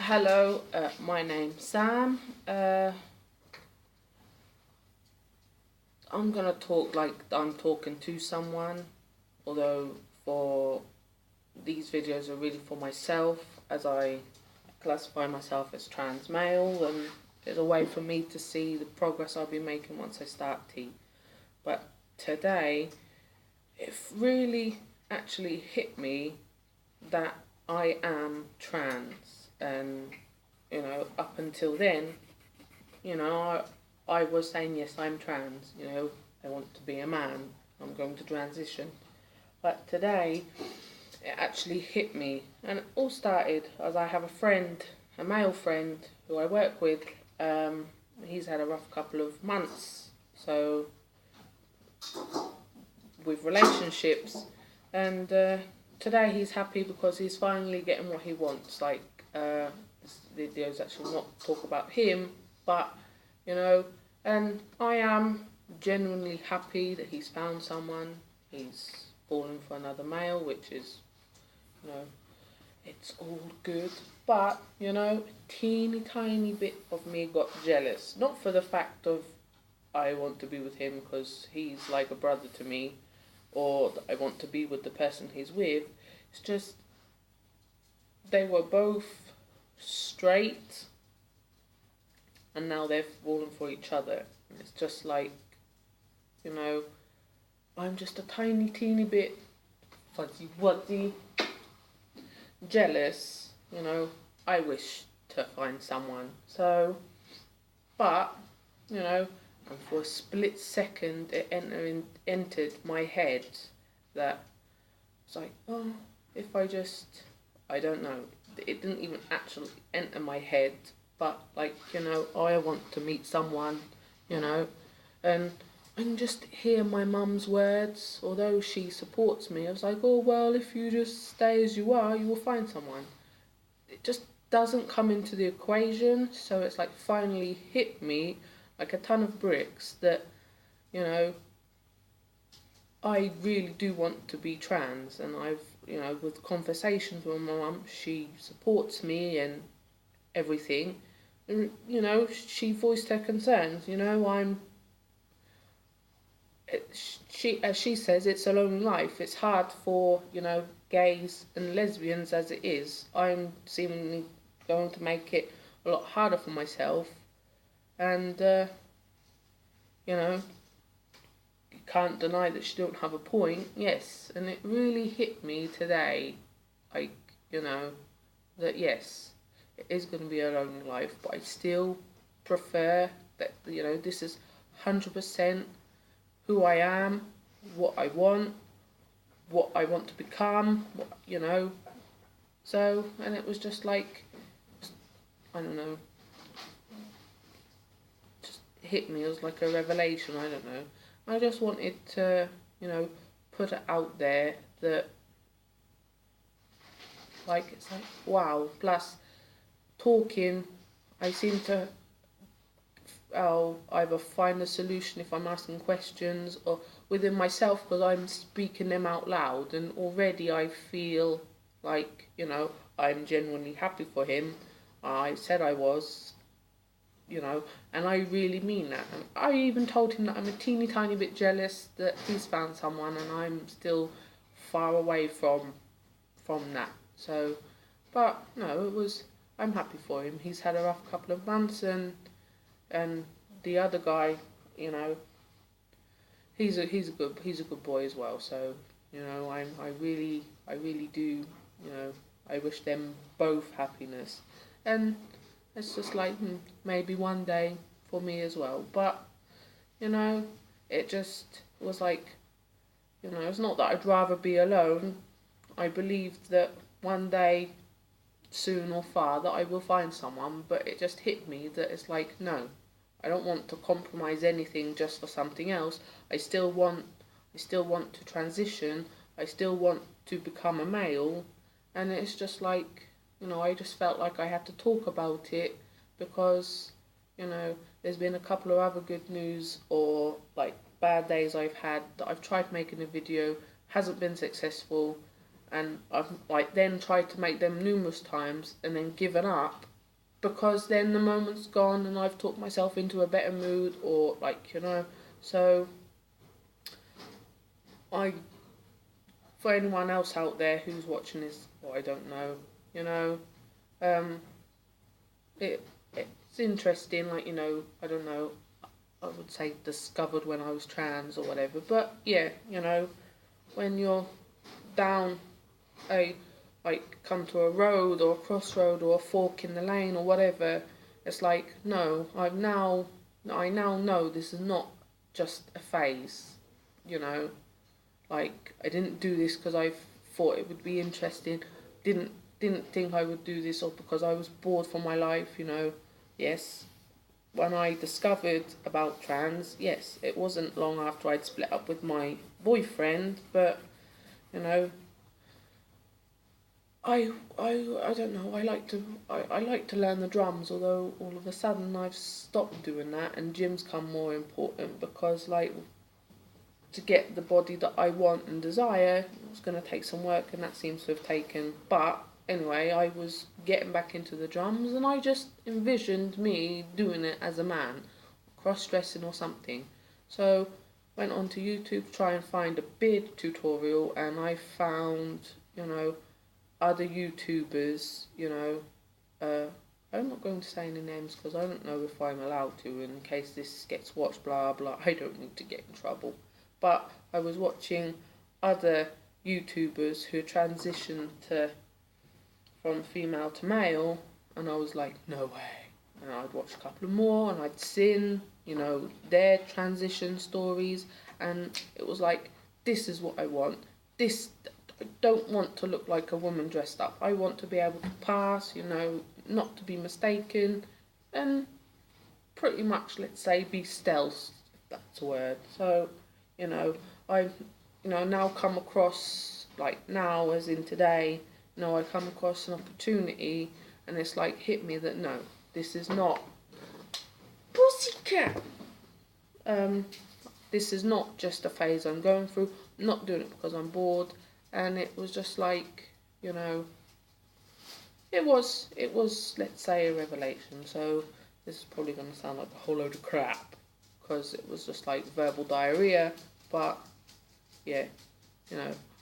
Hello, my name's Sam. I'm gonna talk like I'm talking to someone, although for these videos are really for myself, as I classify myself as trans male, and it's a way for me to see the progress I'll be making once I start T. But today, it really actually hit me that I am trans, and up until then, I was saying, yes, I'm trans, I want to be a man, I'm going to transition. But today, it actually hit me, and it all started as I have a friend, a male friend, who I work with. He's had a rough couple of months, so with relationships, and today he's happy because he's finally getting what he wants. This video's actually not talk about him, but and I am genuinely happy that he's found someone. He's fallen for another male, which is, it's all good. But, a teeny tiny bit of me got jealous. Not for the fact of I want to be with him because he's like a brother to me, or that I want to be with the person he's with. It's just they were both straight, and now they've fallen for each other. And it's just like, I'm just a tiny, teeny bit fuzzy wuzzy jealous. I wish to find someone. So, but, and for a split second it entered my head that it's like, oh, if I don't know, it didn't even actually enter my head, but I want to meet someone, and I can just hear my mum's words. Although she supports me, I was like, oh well, if you just stay as you are, you will find someone. It just doesn't come into the equation. So it's like finally hit me like a ton of bricks that I really do want to be trans, and I've with conversations with my mum, she supports me and everything, and she voiced her concerns. As she says, it's a lonely life. It's hard for gays and lesbians as it is. I'm seemingly going to make it a lot harder for myself, and you can't deny that she don't have a point. Yes, and it really hit me today, like that yes, it is going to be a lonely life, but I still prefer that this is 100% who I am, what I want to become, So, and it was just like, I don't know, just hit me. It was like a revelation. I don't know. I just wanted to, put it out there that, it's like, wow. Plus, talking, I seem to I'll either find a solution if I'm asking questions or within myself, because I'm speaking them out loud, and already I feel like, I'm genuinely happy for him. I said I was, and I really mean that. And I even told him that I'm a teeny tiny bit jealous that he's found someone and I'm still far away from that. So, but no, I'm happy for him. He's had a rough couple of months, and the other guy, he's a good boy as well. So I really do, I wish them both happiness, and it's just like maybe one day for me as well. But it just was like, it's not that I'd rather be alone. I believe that one day, soon or far, that I will find someone, but it just hit me that it's like, no, I don't want to compromise anything just for something else. I still want to transition. I still want to become a male, and it's just like, I just felt like I had to talk about it because, there's been a couple of other good news or like bad days I've had that I've tried making a video, hasn't been successful, and I've then tried to make them numerous times and then given up, because then the moment's gone and I've talked myself into a better mood, or like, so I, for anyone else out there who's watching this, or I don't know, um, it's interesting, like, I don't know, I would say discovered when I was trans or whatever, but yeah, when you're down come to a road or a crossroad or a fork in the lane or whatever, it's like, no, I now know this is not just a phase, like, I didn't do this because I thought it would be interesting, didn't think I would do this, or because I was bored from my life, yes. When I discovered about trans, yes, it wasn't long after I'd split up with my boyfriend, but, I don't know, I like to learn the drums, although all of a sudden I've stopped doing that, and gym's come more important, because, like, to get the body that I want and desire, it's going to take some work, and that seems to have taken, but anyway, I was getting back into the drums, and I just envisioned me doing it as a man, cross-dressing or something. So went onto YouTube to try and find a beard tutorial, and I found, other YouTubers, I'm not going to say any names because I don't know if I'm allowed to, in case this gets watched, blah blah, I don't need to get in trouble. But I was watching other YouTubers who transitioned from female to male, and I was like, no way. And I'd watch a couple of more, and I'd seen, their transition stories, and it was like, this is what I want. I don't want to look like a woman dressed up. I want to be able to pass, not to be mistaken, and pretty much, let's say, be stealth, if that's a word. So, I've, now come across, like now, as in today, I come across an opportunity, and it's like hit me that no, this is not pussycat. This is not just a phase I'm going through. I'm not doing it because I'm bored. And it was just like, it was, let's say, a revelation. So this is probably going to sound like a whole load of crap, because it was just like verbal diarrhea. But yeah,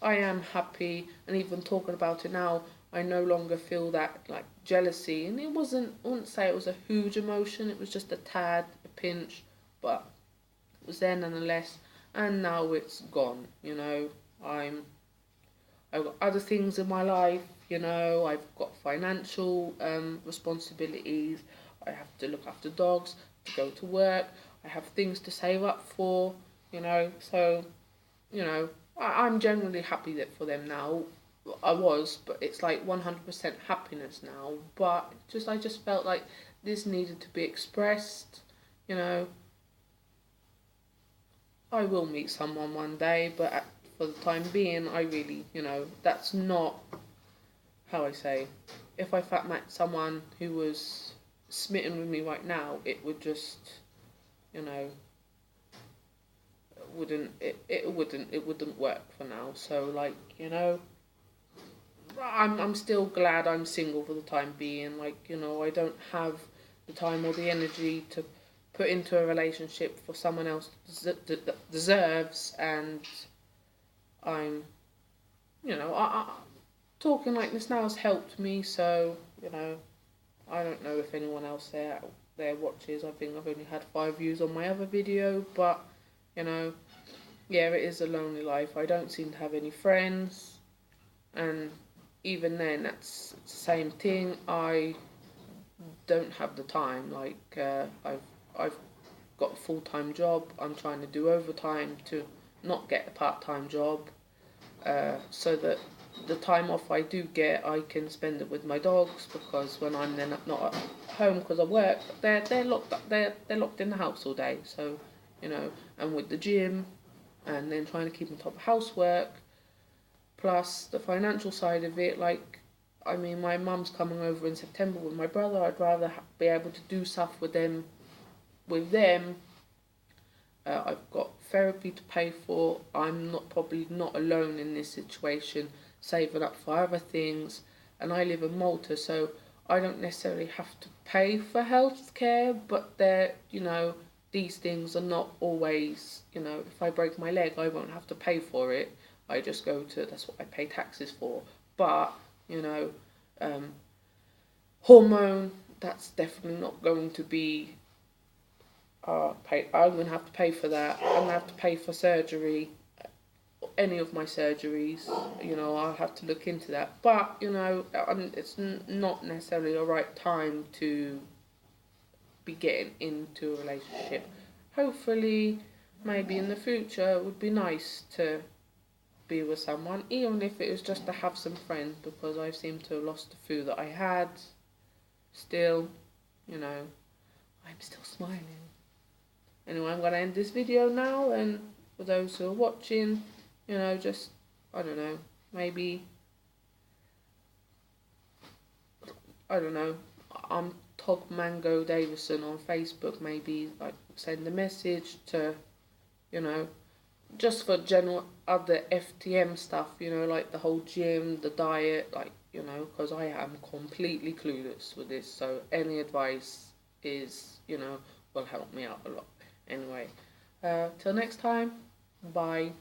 I am happy, and even talking about it now, I no longer feel that like jealousy. And I wouldn't say it was a huge emotion. It was just a tad, a pinch, but it was there nonetheless. And now it's gone. I've got other things in my life, I've got financial responsibilities, I have to look after dogs, to go to work, I have things to save up for, so, I'm generally happy that for them now. I was, but it's like 100% happiness now, but I just felt like this needed to be expressed, I will meet someone one day, but for the time being, I really, that's not how I say. If I met someone who was smitten with me right now, it would just, it wouldn't work for now. So, like, I'm still glad I'm single for the time being. Like, I don't have the time or the energy to put into a relationship for someone else that deserves, and I'm, talking like this now has helped me, so, I don't know if anyone else there watches. I think I've only had 5 views on my other video, but, yeah, it is a lonely life. I don't seem to have any friends, and even then, it's the same thing. I don't have the time. Like, I've got a full-time job. I'm trying to do overtime to not get a part-time job, so that the time off I do get, I can spend it with my dogs, because when I'm then not at home because I work, they're locked up. They're locked in the house all day. So, and with the gym, and then trying to keep on top of housework, plus the financial side of it. Like, I mean, my mum's coming over in September with my brother. I'd rather be able to do stuff with them. I've got therapy to pay for. I'm probably not alone in this situation, saving up for other things. And I live in Malta, so I don't necessarily have to pay for healthcare, but these things are not always, if I break my leg, I won't have to pay for it. I just go to, that's what I pay taxes for. But, um, hormone, that's definitely not going to be pay. I'm going to have to pay for that. I'm going to have to pay for surgery, any of my surgeries. I'll have to look into that. But, it's not necessarily a right time to be getting into a relationship. Hopefully, maybe in the future, it would be nice to be with someone, even if it was just to have some friends, because I seem to have lost the few that I had. Still, I'm still smiling. Anyway, I'm going to end this video now, and for those who are watching, just, I don't know, maybe, I don't know, I'm Tog Mango Davison on Facebook, maybe, like, send a message to, just for general other FTM stuff, like the whole gym, the diet, like, because I am completely clueless with this, so any advice is, will help me out a lot. Anyway, till next time, bye.